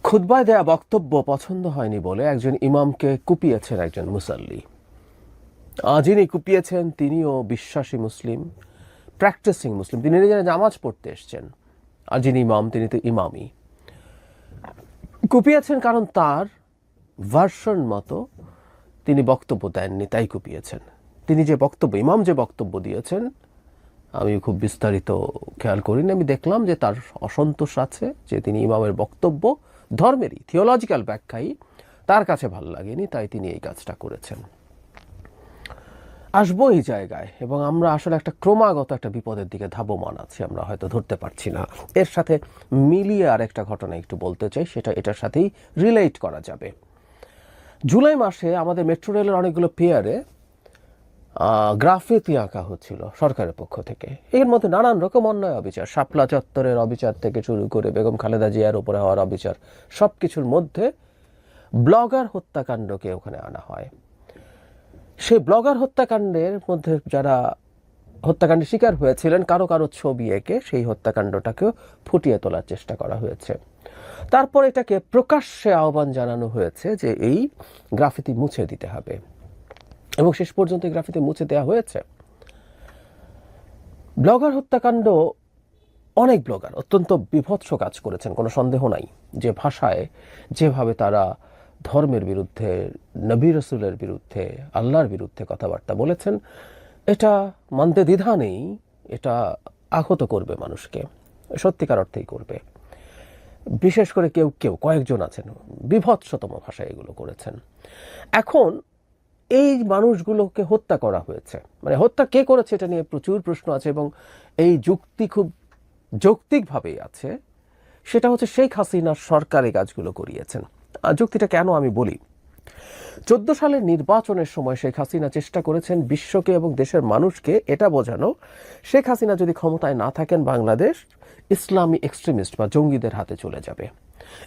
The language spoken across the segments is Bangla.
খুতবায় দেয়া বক্তব্য পছন্দ হয়নি বলে একজন ইমামকে কুপিয়েছেন একজন মুসাল্লি। যিনি কুপিয়েছেন তিনিও বিশ্বাসী মুসলিম, প্র্যাকটিসিং মুসলিম, তিনি নিজেরা নামাজ পড়তে এসছেন। আর যিনি ইমাম তিনি তো ইমামই। কুপিয়েছেন কারণ তার ভার্সন মতো তিনি বক্তব্য দেননি, তাই কুপিয়েছেন। তিনি যে বক্তব্য, ইমাম যে বক্তব্য দিয়েছেন, আমি খুব বিস্তারিত খেয়াল করিনি। আমি দেখলাম যে তার অসন্তোষ আছে, যে তিনি ইমামের বক্তব্য ধর্মেরই থিওলজিক্যাল ব্যাখ্যাই তার কাছে ভালো লাগেনি, তাই তিনি এই কাজটা করেছেন। আসবো এই জায়গায়, এবং আমরা আসলে একটা ক্রমাগত একটা বিপদের দিকে ধাবমান আছি, আমরা হয়তো ধরতে পারছি না। এর সাথে মিলিয়ে আরেকটা ঘটনা একটু বলতে চাই, সেটা এটার সাথেই রিলেট করা যাবে। জুলাই মাসে আমাদের মেট্রো রেলের অনেকগুলো পিয়ারে গ্রাফিতি আঁকা হচ্ছিল সরকারের পক্ষ থেকে। এর মধ্যে নানান রকম অন্যায় অবিচার, শাপলা চত্বরের অবিচার থেকে শুরু করে বেগম খালেদা জিয়ার উপরে হওয়ার অবিচার, সব কিছুর মধ্যে ব্লগার হত্যাকাণ্ডকে ওখানে আনা হয়। সেই ব্লগার হত্যাকাণ্ডের মধ্যে যারা হত্যাকাণ্ডের শিকার হয়েছিলেন, কারো কারো ছবি এঁকে সেই হত্যাকাণ্ডটাকেও ফুটিয়ে তোলার চেষ্টা করা হয়েছে। তারপর এটাকে প্রকাশ্যে আহ্বান জানানো হয়েছে যে এই গ্রাফিতি মুছে দিতে হবে, এবং শেষ পর্যন্ত গ্রাফিতি মুছে দেওয়া হয়েছে। ব্লগার হত্যাকাণ্ড, অনেক ব্লগার অত্যন্ত বিভৎস কাজ করেছেন, কোনো সন্দেহ নাই। যে ভাষায়, যেভাবে তারা ধর্মের বিরুদ্ধে, নবী রসুলের বিরুদ্ধে, আল্লাহর বিরুদ্ধে কথাবার্তা বলেছেন, এটা মানতে দ্বিধা নেই। এটা আহত করবে মানুষকে, সত্যিকার অর্থেই করবে। বিশেষ করে কেউ কয়েকজন আছেন বিভৎসতম ভাষায় এগুলো করেছেন। এখন এই মানুষগুলোকে হত্যা করা হয়েছে, মানে হত্যা কে করেছে এটা নিয়ে প্রচুর প্রশ্ন আছে, এবং এই যুক্তি খুব যৌক্তিকভাবেই আছে। সেটা হচ্ছে শেখ হাসিনার সরকার এই কাজগুলো করিয়েছেন। যুক্তিটা কেন আমি বলি, 14 সালের নির্বাচনের সময় শেখ হাসিনা চেষ্টা করেছেন বিশ্বকে এবং দেশের মানুষকে এটা বোঝানো, শেখ হাসিনা যদি ক্ষমতায় না থাকেন বাংলাদেশ ইসলামী এক্সট্রিমিস্ট বা জঙ্গিদের হাতে চলে যাবে।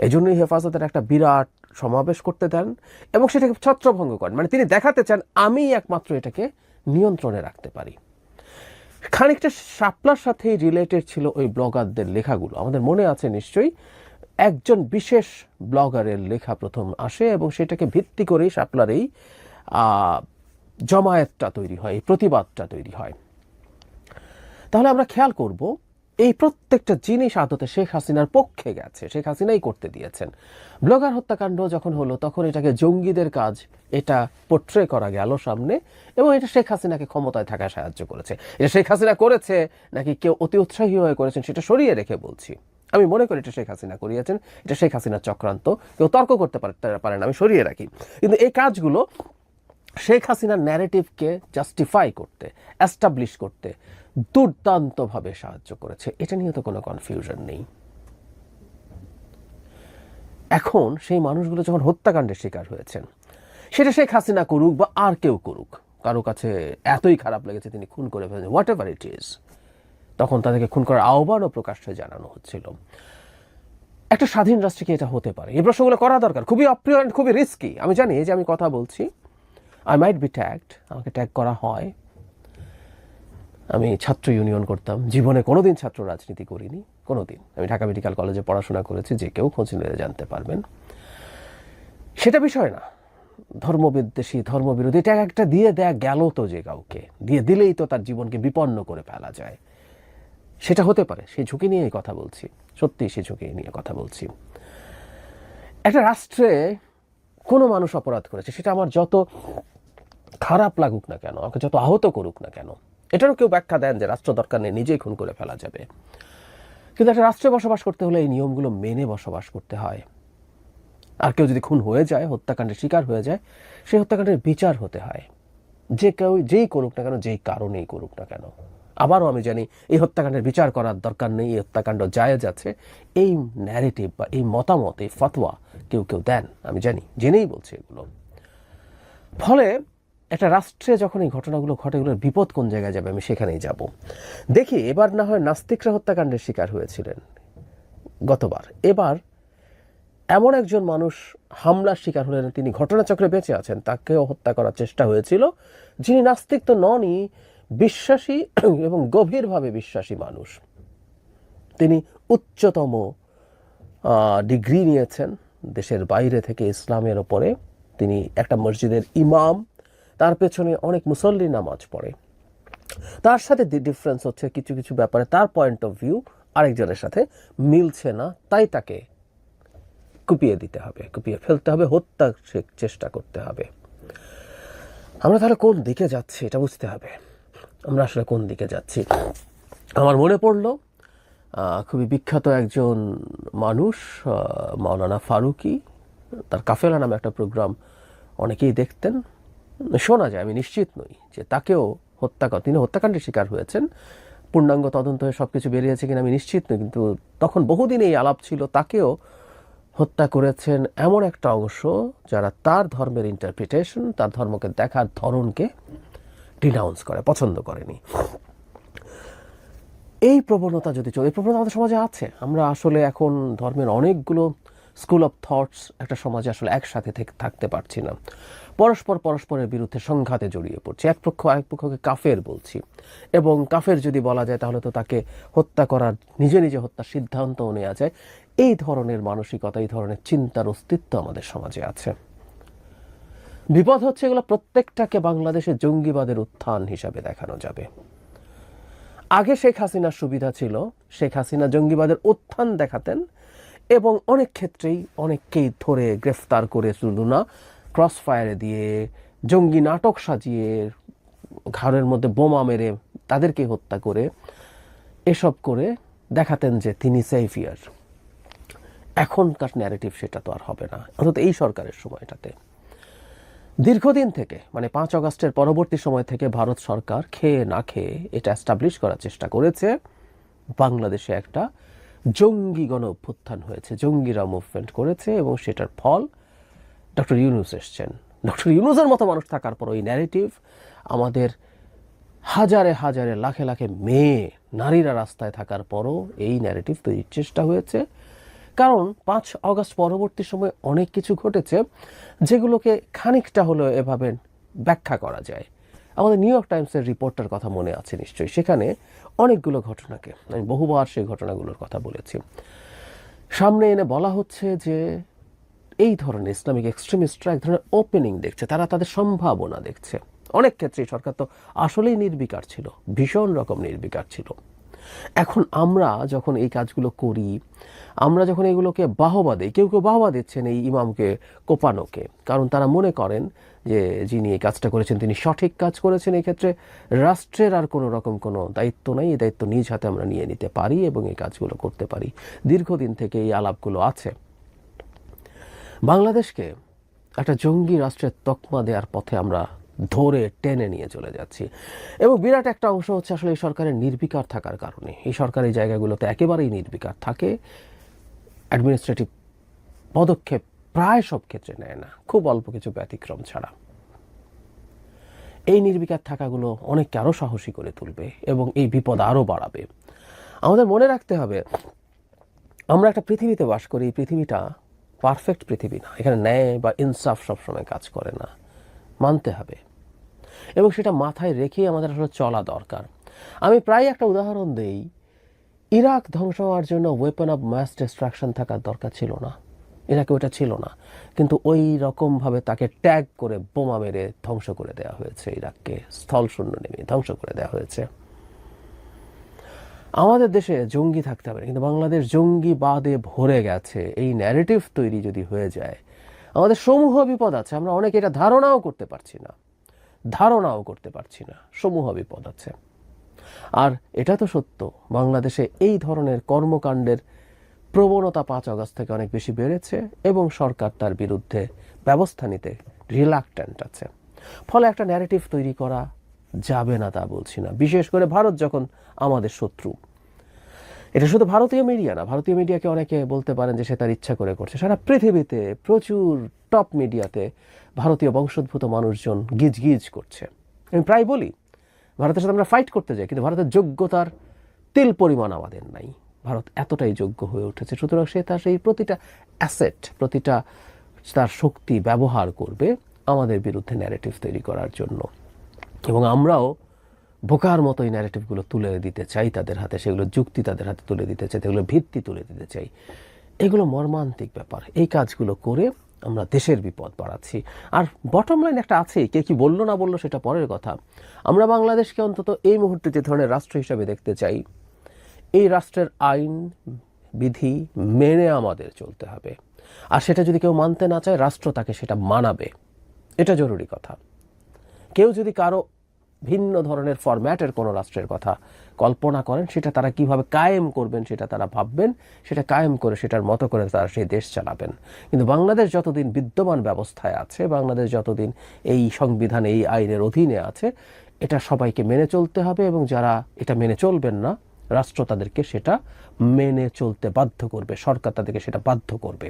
এই জন্যই হেফাজতের একটা বিরাট সমাবেশ করতে দেন এবং সেটাকে ছত্রভঙ্গ করেন। মানে তিনি দেখাতে চান আমি একমাত্র এটাকে নিয়ন্ত্রণে রাখতে পারি। খানিকটা শাপলার সাথেই রিলেটেড ছিল ওই ব্লগারদের লেখাগুলো। আমাদের মনে আছে নিশ্চয়ই, একজন বিশেষ ব্লগারের লেখা প্রথম আসে এবং সেটাকে ভিত্তি করেই শাপলার এই জমায়েতটা তৈরি হয়, এই প্রতিবাদটা তৈরি হয়। তাহলে আমরা খেয়াল করব এই প্রত্যেকটা জিনিস আদতে শেখ হাসিনার পক্ষে গেছে, শেখ হাসিনাই করতে দিয়েছেন। ব্লগার হত্যাকাণ্ড যখন হলো তখন এটাকে জঙ্গিদের কাজ এটা পোট্রে করা গেল সামনে, এবং এটা শেখ হাসিনাকে ক্ষমতায় থাকায় সাহায্য করেছে। এটা শেখ হাসিনা করেছে নাকি কেউ অতি উৎসাহী হয়ে করেছেন সেটা সরিয়ে রেখে বলছি। আমি মনে করি এটা শেখ হাসিনা করিয়েছেন, এটা শেখ হাসিনার চক্রান্ত, কেউ তর্ক করতে পারে না, আমি সরিয়ে রাখি। কিন্তু এই কাজগুলো শেখ হাসিনার ন্যারেটিভকে জাস্টিফাই করতে, এস্টাবলিশ করতে দুর্দান্তভাবে সাহায্য করেছে, এটা নিয়ে তো কোনো কনফিউশন নেই। এখন সেই মানুষগুলো যখন হত্যাকাণ্ডের শিকার হয়েছেন, সেটা শেখ হাসিনা করুক বা আর কেউ করুক, কারো কাছে এতই খারাপ লেগেছে তিনি খুন করে ফেলেছেন, হোয়াট এভার ইট ইজ, তখন তাদেরকে খুন করার আহ্বানও প্রকাশ্যে জানানো হচ্ছিল। একটা স্বাধীন রাষ্ট্রে কি এটা হতে পারে? এই প্রশ্নগুলো করা দরকার। খুবই অপ্রিয়, খুবই রিস্কি। আমি জানি যে আমি কথা বলছি, আই মাইট বি ট্যাগড, আমাকে ট্যাগ করা হয়। আমি ছাত্র ইউনিয়ন করতাম, জীবনে কোনোদিন ছাত্র রাজনীতি করিনি, কোনোদিন। আমি ঢাকা মেডিকেল কলেজে পড়াশোনা করেছি, যে কেউ খোঁজ নিলে জানতে পারবেন। সেটা বিষয় না, ধর্মবিদ্বেষী, ধর্মবিরোধী, এটা একটা দিয়ে দেয়া গেল তো, যে কাউকে দিয়ে দিলেই তো তার জীবনকে বিপন্ন করে ফেলা যায়, সেটা হতে পারে। সেই ঝুঁকি নিয়েই কথা বলছি, সত্যি সেই ঝুঁকি নিয়ে কথা বলছি। একটা রাষ্ট্রে কোনো মানুষ অপরাধ করেছে, সেটা আমার যত খারাপ লাগুক না কেন, আমাকে যত আহত করুক না কেন, এটারও কেউ ব্যাখ্যা দেন যে রাষ্ট্র দরকার নেই, নিজেই খুন করে ফেলা যাবে। কিন্তু একটা রাষ্ট্রে বসবাস করতে হলে এই নিয়মগুলো মেনে বসবাস করতে হয়। আর কেউ যদি খুন হয়ে যায়, হত্যাকাণ্ডের শিকার হয়ে যায়, সেই হত্যাকাণ্ডের বিচার হতে হয়, যে কেউ যেই করুক না কেন, যেই কারণেই করুক না কেন। আবারও আমি জানি এই হত্যাকাণ্ডের বিচার করার দরকার নেই, এই হত্যাকাণ্ড জায়েজ আছে, এই ন্যারেটিভ বা এই মতামত, এই ফতোয়া কেউ দেন, আমি জানি, জেনেই বলছি এগুলো। ফলে একটা রাষ্ট্রে যখন এই ঘটনাগুলো ঘটে, এগুলোর বিপদ কোন জায়গায় যাবে আমি সেখানেই যাব। দেখি এবার না হয় নাস্তিকরা হত্যাকাণ্ডের শিকার হয়েছিলেন গতবার, এবার এমন একজন মানুষ হামলার শিকার হলেন, তিনি ঘটনাচক্রে বেঁচে আছেন, তাকেও হত্যা করার চেষ্টা হয়েছিল, যিনি নাস্তিক তো ননই, বিশ্বাসী এবং গভীরভাবে বিশ্বাসী মানুষ। তিনি উচ্চতম ডিগ্রি নিয়েছেন দেশের বাইরে থেকে ইসলামের ওপরে, তিনি একটা মসজিদের ইমাম, তার পেছনে অনেক মুসল্লি নামাজ পড়ে, তার সাথে ডিফারেন্স হচ্ছে কিছু কিছু ব্যাপারে তার পয়েন্ট অফ ভিউ আরেকজনের সাথে মিলছে না, তাই তাকে কুপিয়ে দিতে হবে, কুপিয়ে ফেলতে হবে, হত্যা চেষ্টা করতে হবে। আমরা তাহলে কোন দিকে যাচ্ছি এটা বুঝতে হবে, আমরা আসলে কোন দিকে যাচ্ছি। আমার মনে পড়লো খুবই বিখ্যাত একজন মানুষ, মাওলানা ফারুকি, তার কাফেলা নামে একটা প্রোগ্রাম অনেকেই দেখতেন। শোনা যায়, আমি নিশ্চিত নই, যে তাকেও তিনি হত্যাকাণ্ডের শিকার হয়েছেন। পূর্ণাঙ্গ তদন্ত হয়ে সব কিছু বেরিয়েছে কিনা আমি নিশ্চিত নই, কিন্তু তখন বহুদিন এই আলাপ ছিল তাকেও হত্যা করেছেন এমন একটা অংশ যারা তার ধর্মের ইন্টারপ্রিটেশন, তার ধর্মকে দেখার ধরনকে ডিনাউন্স করে, পছন্দ করেনি। এই প্রবণতা যদি চলে, এই প্রবণতা আমাদের সমাজে আছে। আমরা আসলে এখন ধর্মের অনেকগুলো স্কুল অফ থটস একটা সমাজে আসলে একসাথে থাকতে পারছি না, পরস্পরের বিরুদ্ধে সংঘাতে জড়িয়ে পড়ছে, এক পক্ষ আরেক পক্ষকে কাফের বলছি, এবং কাফের যদি বলা যায় তাহলে তো তাকে হত্যা করার, নিজে নিজে হত্যার সিদ্ধান্তও নেওয়া যায়। এই ধরনের মানসিকতা, এই ধরনের চিন্তার অস্তিত্ব আমাদের সমাজে আছে। বিপদ হচ্ছে এগুলো প্রত্যেকটাকে বাংলাদেশে জঙ্গিবাদের উত্থান হিসাবে দেখানো যাবে। আগে শেখ হাসিনার সুবিধা ছিল, শেখ হাসিনা জঙ্গিবাদের উত্থান দেখাতেন এবং অনেক ক্ষেত্রেই অনেককেই ধরে গ্রেফতার করে, শুধু না ক্রস ফায়ারে দিয়ে, জঙ্গি নাটক সাজিয়ে, ঘরের মধ্যে বোমা মেরে তাদেরকে হত্যা করে, এসব করে দেখাতেন যে তিনি সেভিয়ার। এখনকার ন্যারেটিভ সেটা তো আর হবে না, অন্তত এই সরকারের সময়টাতে। দীর্ঘদিন থেকে, মানে 5 আগস্টের পরবর্তী সময় থেকে ভারত সরকার খেয়ে না খেয়ে এটা এস্টাবলিশ করার চেষ্টা করেছে বাংলাদেশে একটা জঙ্গি গণ অভ্যুত্থান হয়েছে, জঙ্গিরা মুভমেন্ট করেছে, এবং সেটার ফল ডক্টর ইউনূস এসছেন। ডক্টর ইউনূসের মতো মানুষ থাকার পর ওই ন্যারেটিভ, আমাদের হাজারে হাজারে লাখে লাখে মেয়ে নারীরা রাস্তায় থাকার পরও এই ন্যারেটিভ তৈরির চেষ্টা হয়েছে। কারণ 5 আগস্ট পরবর্তী সময় অনেক কিছু ঘটেছে যেগুলোকে খানিকটা হলেও এভাবে ব্যাখ্যা করা যায়। আমাদের নিউ ইয়র্ক টাইমসের রিপোর্টার কথা মনে আছে নিশ্চয়ই, সেখানে অনেকগুলো ঘটনাকে, আমি বহুবার সেই ঘটনাগুলোর কথা বলেছি, সামনে এনে বলা হচ্ছে যে এই ধরনের ইসলামিক এক্সট্রিমিস্টরা এক ধরনের ওপেনিং দেখছে, তারা তাদের সম্ভাবনা দেখছে। অনেক ক্ষেত্রেই সরকার তো আসলেই নির্বিকার ছিল, ভীষণ রকম নির্বিকার ছিল। এখন আমরা যখন এই কাজগুলো করি, আমরা যখন এগুলোকে বাহবা দিই, কেউ কেউ বাহবা দিচ্ছেন এই ইমামকে কোপানোকে, কারণ তারা মনে করেন যে যিনি এই কাজটা করেছেন তিনি সঠিক কাজ করেছেন, এই ক্ষেত্রে রাষ্ট্রের আর কোনো রকম কোনো দায়িত্ব নাই, এই দায়িত্ব নিজ হাতে আমরা নিয়ে নিতে পারি এবং এই কাজগুলো করতে পারি। দীর্ঘদিন থেকে এই আলাপগুলো আছে। বাংলাদেশকে একটা জঙ্গি রাষ্ট্রের তকমা দেওয়ার পথে আমরা ধরে টেনে নিয়ে চলে যাচ্ছি, এবং বিরাট একটা অংশ হচ্ছে আসলে এই সরকারের নির্বিকার থাকার কারণে। এই সরকারি জায়গাগুলোতে একেবারেই নির্বিকার থাকে, অ্যাডমিনিস্ট্রেটিভ পদক্ষেপ প্রায় সব ক্ষেত্রে নেয় না, খুব অল্প কিছু ব্যতিক্রম ছাড়া। এই নির্বিকার থাকাগুলো অনেককে আরও সাহসী করে তুলবে এবং এই বিপদ আরও বাড়াবে। আমাদের মনে রাখতে হবে আমরা একটা পৃথিবীতে বাস করি, এই পৃথিবীটা পারফেক্ট পৃথিবী না, এখানে ন্যায় বা ইনসাফ সবসময় কাজ করে না, মানতে হবে, এবং সেটা মাথায় রেখেই আমাদের আসলে চলা দরকার। আমি প্রায় একটা উদাহরণ দেই, ইরাক ধ্বংস হওয়ার জন্য ওয়েপন অফ মাস ডিস্ট্রাকশন থাকার দরকার ছিল না, ইরাকে ওটা ছিল না, কিন্তু ওই রকমভাবে তাকে ট্যাগ করে বোমা মেরে ধ্বংস করে দেওয়া হয়েছে, ইরাককে স্থল শূন্য নেমে ধ্বংস করে দেওয়া হয়েছে। আমাদের দেশে জঙ্গি থাকতে হবে, কিন্তু বাংলাদেশ জঙ্গিবাদে ভরে গেছে। এই ন্যারেটিভ তৈরি যদি হয়ে যায়, আমাদের সমূহ বিপদ আছে। আমরা অনেকে এটা ধারণাও করতে পারছি না, সমূহ বিপদ আছে। আর এটা তো সত্য, বাংলাদেশে এই ধরনের কর্মকাণ্ডের প্রবণতা 5 আগস্ট থেকে অনেক বেশি বেড়েছে এবং সরকার তার বিরুদ্ধে ব্যবস্থা নিতে রিলাক্ট্যান্ট আছে। ফলে একটা ন্যারেটিভ তৈরি করা যাবে না তা বলছি না, বিশেষ করে ভারত যখন আমাদের শত্রু। এটা শুধু ভারতীয় মিডিয়া না, ভারতীয় মিডিয়াকে অনেকে বলতে পারেন যে সে তার ইচ্ছা করে করছে। সারা পৃথিবীতে প্রচুর টপ মিডিয়াতে ভারতীয় বংশোদ্ভূত মানুষজন গিজ করছে। আমি প্রায় বলি ভারতের সাথে আমরা ফাইট করতে যাই, কিন্তু ভারতের যোগ্যতার তিল পরিমাণ আমাদের নাই। ভারত এতটাই যোগ্য হয়ে উঠেছে, সুতরাং সে তার সেই প্রতিটা অ্যাসেট, প্রতিটা তার শক্তি ব্যবহার করবে আমাদের বিরুদ্ধে ন্যারেটিভ তৈরি করার জন্য। এবং আমরাও বোকার মতো এই ন্যারেটিভগুলো তুলে দিতে চাই তাদের হাতে, সেগুলো যুক্তি তাদের হাতে তুলে দিতে চাই, সেগুলো ভিত্তি তুলে দিতে চাই। এগুলো মর্মান্তিক ব্যাপার। এই কাজগুলো করে আমরা দেশের বিপদ বাড়াচ্ছি। আর বটম লাইন একটা আছেই, কে কি বললো না বললো সেটা পরের কথা। আমরা বাংলাদেশকে অন্তত এই মুহূর্তে যে ধরনের রাষ্ট্র হিসাবে দেখতে চাই, এই রাষ্ট্রের আইন বিধি মেনে আমাদের চলতে হবে। আর সেটা যদি কেউ মানতে না চায়, রাষ্ট্র তাকে সেটা মানাবে। এটা জরুরি কথা। কেউ যদি কারো ভিন্ন ধরনের ফরম্যাটের কোনো রাষ্ট্রের কথা কল্পনা করেন, সেটা তারা কিভাবে কায়েম করবেন সেটা তারা ভাববেন, সেটা কায়েম করে সেটার মতো করে তারা সেই দেশ চালাবেন। কিন্তু বাংলাদেশ যতদিন বিদ্যমান ব্যবস্থায় আছে, বাংলাদেশ যতদিন এই সংবিধান এই আইনের অধীনে আছে, এটা সবাইকে মেনে চলতে হবে। এবং যারা এটা মেনে চলবেন না, রাষ্ট্র তাদেরকে সেটা মেনে চলতে বাধ্য করবে, সরকার তাদেরকে সেটা বাধ্য করবে।